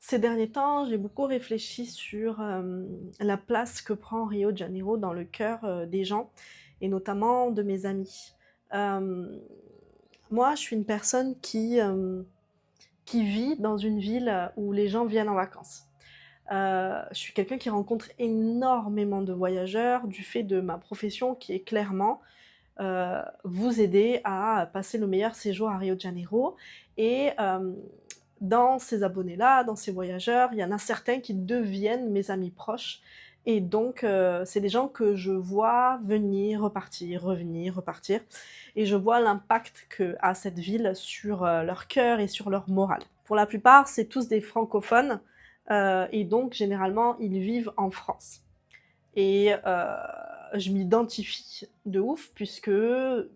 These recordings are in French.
Ces derniers temps, j'ai beaucoup réfléchi sur, la place que prend Rio de Janeiro dans le cœur, des gens et notamment de mes amis. Hem, Moi, je suis une personne qui vit dans une ville, où les gens viennent en vacances. Je suis quelqu'un qui rencontre énormément de voyageurs du fait de ma profession qui est clairement, vous aider à passer le meilleur séjour à Rio de Janeiro et dans ces abonnés-là, dans ces voyageurs, il y en a certains qui deviennent mes amis proches et donc c'est des gens que je vois venir, repartir, revenir, repartir et je vois l'impact qu'a cette ville sur, leur cœur et sur leur morale. Pour la plupart, c'est tous des francophones, et donc généralement, ils vivent en France. Et je m'identifie de ouf puisque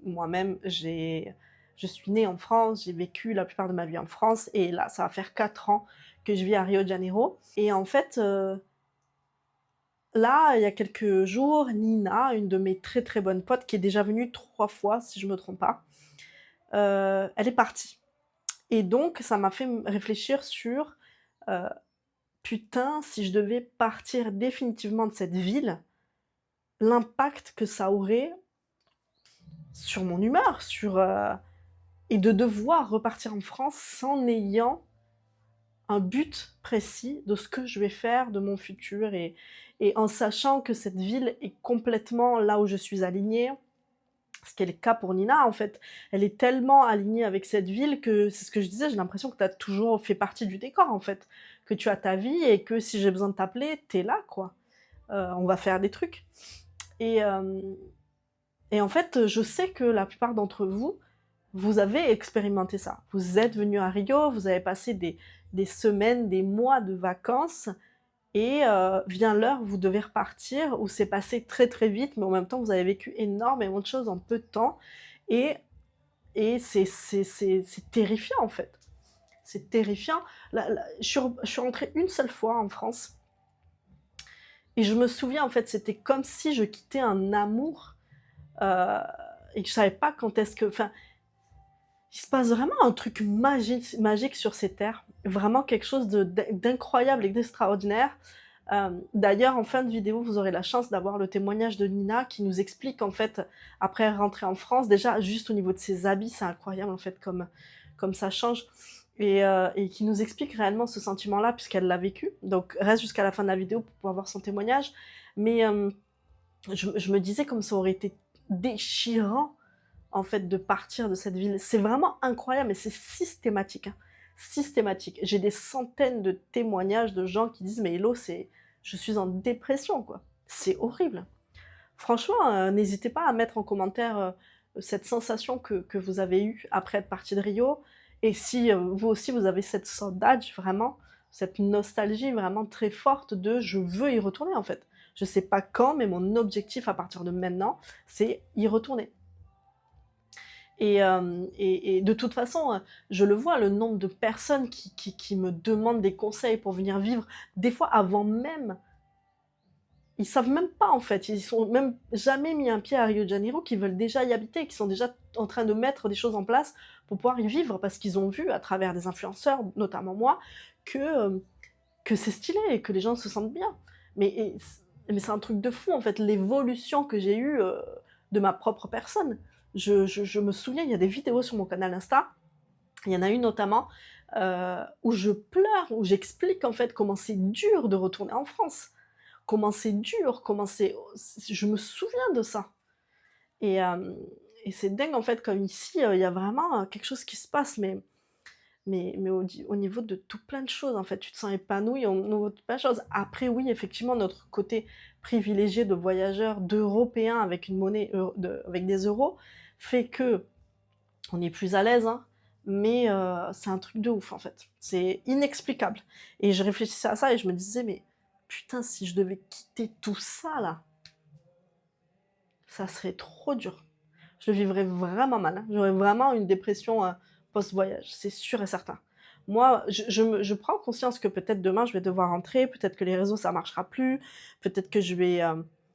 moi-même je suis née en France, j'ai vécu la plupart de ma vie en France et là, ça va faire 4 ans que je vis à Rio de Janeiro et en fait, là, il y a quelques jours, Nina, une de mes très, très bonnes potes qui est déjà venue 3 fois si je me trompe pas, elle est partie et donc ça m'a fait réfléchir sur, heu: «Putain, si je devais partir définitivement de cette ville, l'impact que ça aurait sur mon humeur, sur, et de devoir repartir en France sans n'ayant un but précis de ce que je vais faire de mon futur et en sachant que cette ville est complètement là où je suis alignée, ce qui est le cas pour Nina, en fait. Elle est tellement alignée avec cette ville que c'est ce que je disais, j'ai l'impression que tu as toujours fait partie du décor, en fait. Que tu as ta vie et que si j'ai besoin de t'appeler, tu es là, quoi. On va faire des trucs et hem et en fait, je sais que la plupart d'entre vous, vous avez expérimenté ça. Vous êtes venu à Rio, vous avez passé des semaines, des mois de vacances et vient l'heure où vous devez repartir, où c'est passé très, très vite, mais en même temps, vous avez vécu énormément de choses en peu de temps et c'est terrifiant, en fait. C'est terrifiant. Je suis rentrée une seule fois en France et je me souviens, en fait, c'était comme si je quittais un amour, heu et que je savais pas quand est-ce que enfin, il se passe vraiment un truc magique sur ces terres, vraiment quelque chose d'incroyable et d'extraordinaire. D'ailleurs, en fin de vidéo, vous aurez la chance d'avoir le témoignage de Nina qui nous explique en fait, après rentrer en France, déjà juste au niveau de ses habits, c'est incroyable en fait comme ça change et qui nous explique réellement ce sentiment-là puisqu'elle l'a vécu. Donc reste jusqu'à la fin de la vidéo pour pouvoir voir son témoignage. Mais je me disais comme ça aurait été déchirant en fait, de partir de cette ville. C'est vraiment incroyable et c'est systématique, hein. Systématique. J'ai des centaines de témoignages de gens qui disent: «Mais hello, c'est je suis en dépression, quoi. C'est horrible». Franchement, n'hésitez pas à mettre en commentaire, cette sensation que vous avez eue après être parti de Rio et si, vous aussi vous avez cette saudade vraiment, cette nostalgie vraiment très forte de: «Je veux y retourner», en fait. Je sais pas quand, mais mon objectif à partir de maintenant, c'est y retourner. Et de toute façon, je le vois, le nombre de personnes qui me demandent des conseils pour venir vivre, des fois avant même ils savent même pas en fait, ils sont même jamais mis un pied à Rio de Janeiro, qui veulent déjà y habiter, qui sont déjà en train de mettre des choses en place pour pouvoir y vivre. Parce qu'ils ont vu à travers des influenceurs, notamment moi, que, que c'est stylé et que les gens se sentent bien. Mais c'est un truc de fou en fait, l'évolution que j'ai eue, de ma propre personne. Je me souviens, il y a des vidéos sur mon canal Insta, il y en a une notamment, où je pleure, où j'explique en fait comment c'est dur de retourner en France. Comment c'est dur, comment c'est je me souviens de ça et hem et c'est dingue en fait comme ici, il y a vraiment, quelque chose qui se passe mais au niveau de tout plein de choses, en fait. Tu te sens épanoui au niveau de plein de choses. Après oui, effectivement, notre côté privilégié de voyageurs, d'Européens avec une monnaie avec des euros, fait qu'on est plus à l'aise, hein, mais c'est un truc de ouf, en fait. C'est inexplicable et je réfléchissais à ça et je me disais: «Mais putain, si je devais quitter tout ça là, ça serait trop dur». Je le vivrais vraiment mal, hein. J'aurais vraiment une dépression, post-voyage, c'est sûr et certain. Moi, je prends conscience que peut-être demain je vais devoir rentrer, peut-être que les réseaux ça marchera plus, peut-être que je vais,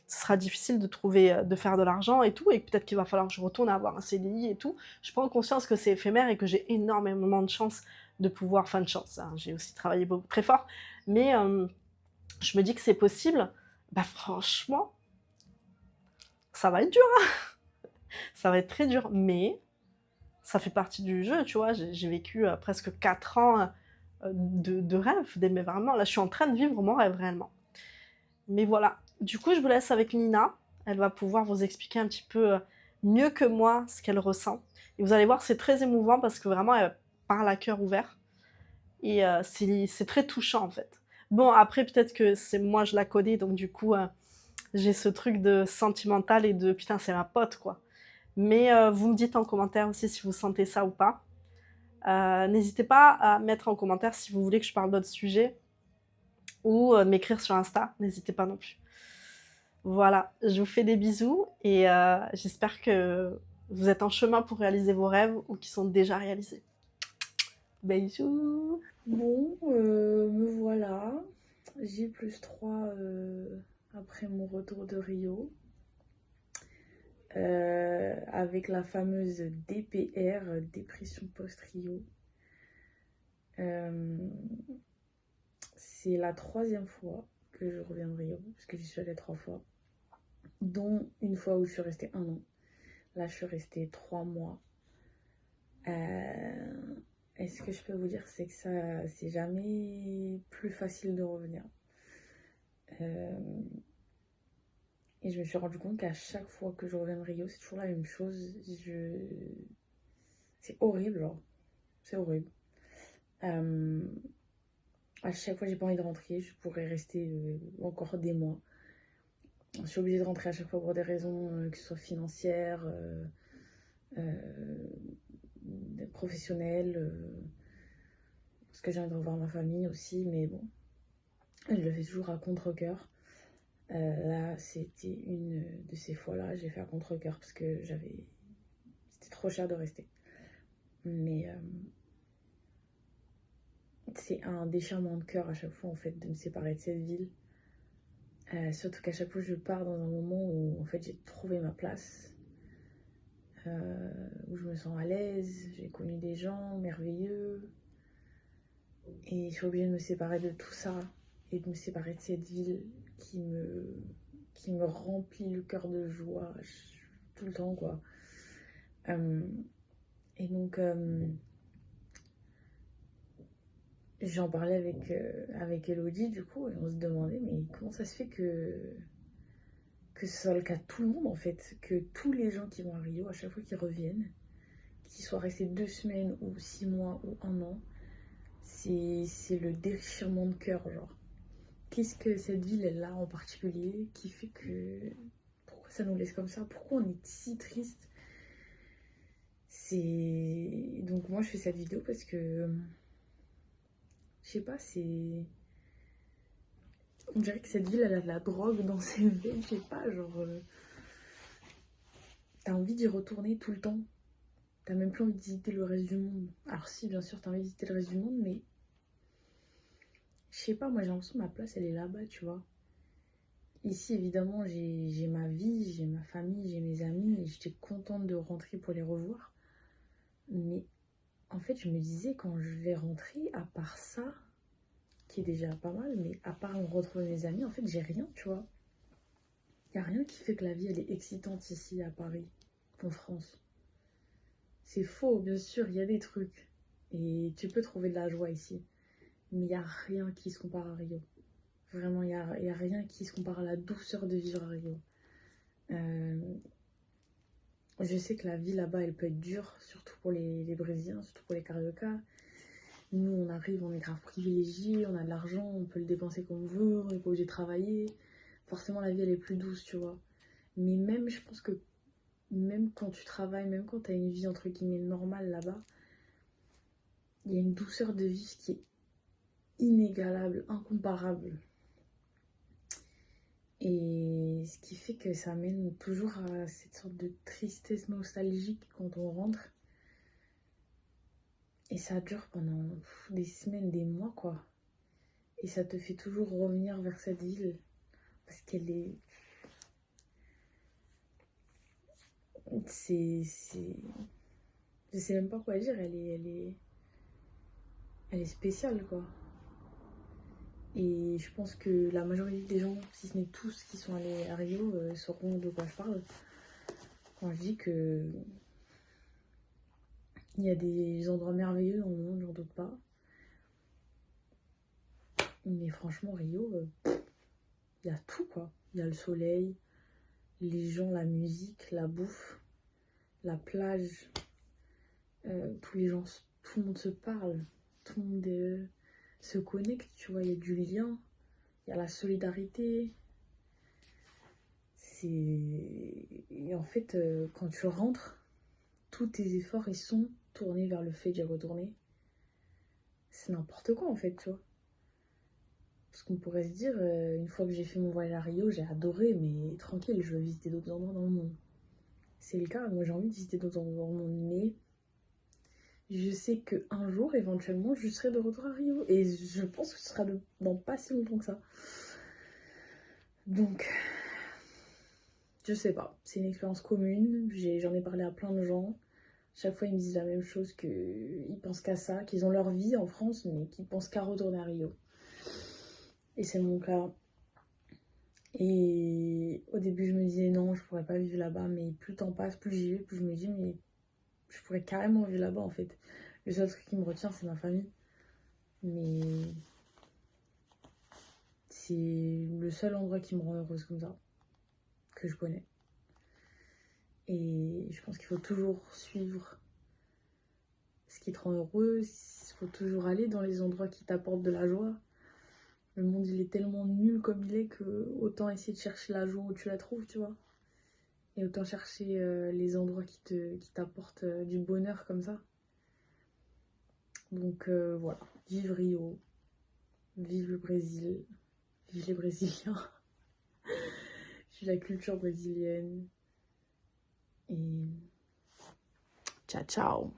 ce sera difficile de trouver, de faire de l'argent et tout, et peut-être qu'il va falloir que je retourne avoir un CDI et tout. Je prends conscience que c'est éphémère et que j'ai énormément de chance de pouvoir, enfin de chance, hein, j'ai aussi travaillé beaucoup, très fort, mais je me dis que c'est possible. Bah franchement, ça va être dur, hein, ça va être très dur, mais ça fait partie du jeu, tu vois. J'ai vécu presque 4 ans de rêve, mais vraiment, là, je suis en train de vivre mon rêve réellement. Mais voilà, du coup, je vous laisse avec Nina. Elle va pouvoir vous expliquer un petit peu mieux que moi ce qu'elle ressent. Et vous allez voir, c'est très émouvant parce que vraiment, elle parle à cœur ouvert. Et c'est très touchant, en fait. Bon, après, peut-être que c'est moi, je la connais, donc du coup, j'ai ce truc de sentimental et de putain, c'est ma pote, quoi. Mais vous me dites en commentaire aussi si vous sentez ça ou pas. N'hésitez pas à mettre en commentaire si vous voulez que je parle d'autres sujets ou m'écrire sur Insta, n'hésitez pas non plus. Voilà, je vous fais des bisous et j'espère que vous êtes en chemin pour réaliser vos rêves ou qui sont déjà réalisés. Bisous. Bon, me voilà. J+3 après mon retour de Rio. Avec la fameuse DPR, dépression post-Rio. C'est la 3e fois que je reviens de Rio, parce que j'y suis allée 3 fois, dont une fois où je suis restée 1 an. Là, je suis restée 3 mois. Et ce que je peux vous dire, c'est que ça, c'est jamais plus facile de revenir. Et je me suis rendu compte qu'à chaque fois que je reviens de Rio, c'est toujours la même chose. C'est horrible, genre. C'est horrible. À chaque fois, j'ai pas envie de rentrer. Je pourrais rester encore des mois. Je suis obligée de rentrer à chaque fois pour des raisons que ce soit financières, professionnelles, parce que j'ai envie de revoir ma famille aussi. Mais bon, je le fais toujours à contre-cœur. Là, c'était une de ces fois-là. J'ai fait à contre-cœur parce que c'était trop cher de rester. Mais c'est un déchirement de cœur à chaque fois, en fait, de me séparer de cette ville. Surtout qu'à chaque fois, je pars dans un moment où, en fait, j'ai trouvé ma place. Où je me sens à l'aise, j'ai connu des gens merveilleux. Et je suis obligée de me séparer de tout ça. Et de me séparer de cette ville qui me remplit le cœur de joie tout le temps, quoi. Et donc, j'en parlais avec Elodie, du coup, et on se demandait, mais comment ça se fait que ce soit le cas de tout le monde, en fait, que tous les gens qui vont à Rio, à chaque fois qu'ils reviennent, qu'ils soient restés 2 semaines ou 6 mois ou 1 an, c'est le déchirement de cœur, genre. Qu'est-ce que cette ville, elle a en particulier qui fait que... Pourquoi ça nous laisse comme ça? Pourquoi on est si triste? C'est... Donc moi, je fais cette vidéo parce que... Je sais pas, c'est... On dirait que cette ville, elle a de la drogue dans ses veines, je sais pas, genre... T'as envie d'y retourner tout le temps. T'as même plus envie de visiter le reste du monde. Alors si, bien sûr, t'as envie de visiter le reste du monde, mais... Je sais pas, moi j'ai l'impression que ma place, elle est là-bas, tu vois. Ici, évidemment, j'ai ma vie, j'ai ma famille, j'ai mes amis, et j'étais contente de rentrer pour les revoir. Mais en fait, je me disais, quand je vais rentrer, à part ça, qui est déjà pas mal, mais à part me retrouver mes amis, en fait, j'ai rien, tu vois. Il n'y a rien qui fait que la vie, elle est excitante ici, à Paris, en France. C'est faux, bien sûr, il y a des trucs. Et tu peux trouver de la joie ici. Mais il n'y a rien qui se compare à Rio. Vraiment, il y a rien qui se compare à la douceur de vivre à Rio. Je sais que la vie là-bas, elle peut être dure, surtout pour les Brésiliens, surtout pour les Cariocas. Nous, on arrive, on est grave privilégiés, on a de l'argent, on peut le dépenser comme on veut, on n'est pas obligé de travailler. Forcément, la vie, elle est plus douce, tu vois. Mais même, je pense que même quand tu travailles, même quand tu as une vie entre guillemets normale là-bas, il y a une douceur de vie qui est inégalable, incomparable. Et ce qui fait que ça mène toujours à cette sorte de tristesse nostalgique quand on rentre. Et ça dure pendant des semaines, des mois, quoi. Et ça te fait toujours revenir vers cette ville. Parce qu'elle est... c'est... Je sais même pas quoi dire, elle est spéciale, quoi. Et je pense que la majorité des gens, si ce n'est tous qui sont allés à Rio, sauront de quoi je parle. Quand je dis que il y a des endroits merveilleux dans le monde, j'en doute pas. Mais franchement, Rio, il y a tout, quoi. Il y a le soleil, les gens, la musique, la bouffe, la plage. Tous les gens, tout le monde se parle. Tout le monde se connecte, tu vois. Il y a du lien, il y a la solidarité. Et en fait, quand tu rentres, tous tes efforts, ils sont tournés vers le fait d'y retourner. C'est n'importe quoi, en fait, tu vois. Parce qu'on pourrait se dire, une fois que j'ai fait mon voyage à Rio, j'ai adoré, mais tranquille, je veux visiter d'autres endroits dans le monde. C'est le cas, moi j'ai envie de visiter d'autres endroits dans le monde, mais je sais qu'un jour, éventuellement, je serai de retour à Rio. Et je pense que ce sera dans pas si longtemps que ça. Donc, je sais pas, c'est une expérience commune, j'en ai parlé à plein de gens. Chaque fois, ils me disent la même chose, qu'ils pensent qu'à ça, qu'ils ont leur vie en France, mais qu'ils pensent qu'à retourner à Rio. Et c'est mon cas. Et au début, je me disais non, je pourrais pas vivre là-bas, mais plus le temps passe, plus j'y vais, plus je me dis, mais je pourrais carrément vivre là-bas en fait. Le seul truc qui me retient, c'est ma famille. Mais c'est le seul endroit qui me rend heureuse comme ça, que je connais. Et je pense qu'il faut toujours suivre ce qui te rend heureux, il faut toujours aller dans les endroits qui t'apportent de la joie. Le monde, il est tellement nul comme il est que autant essayer de chercher la joie où tu la trouves, tu vois. Et autant chercher les endroits qui t'apportent du bonheur comme ça. Donc voilà, vive Rio, vive le Brésil, vive les Brésiliens, vive la culture brésilienne. Et ciao ciao.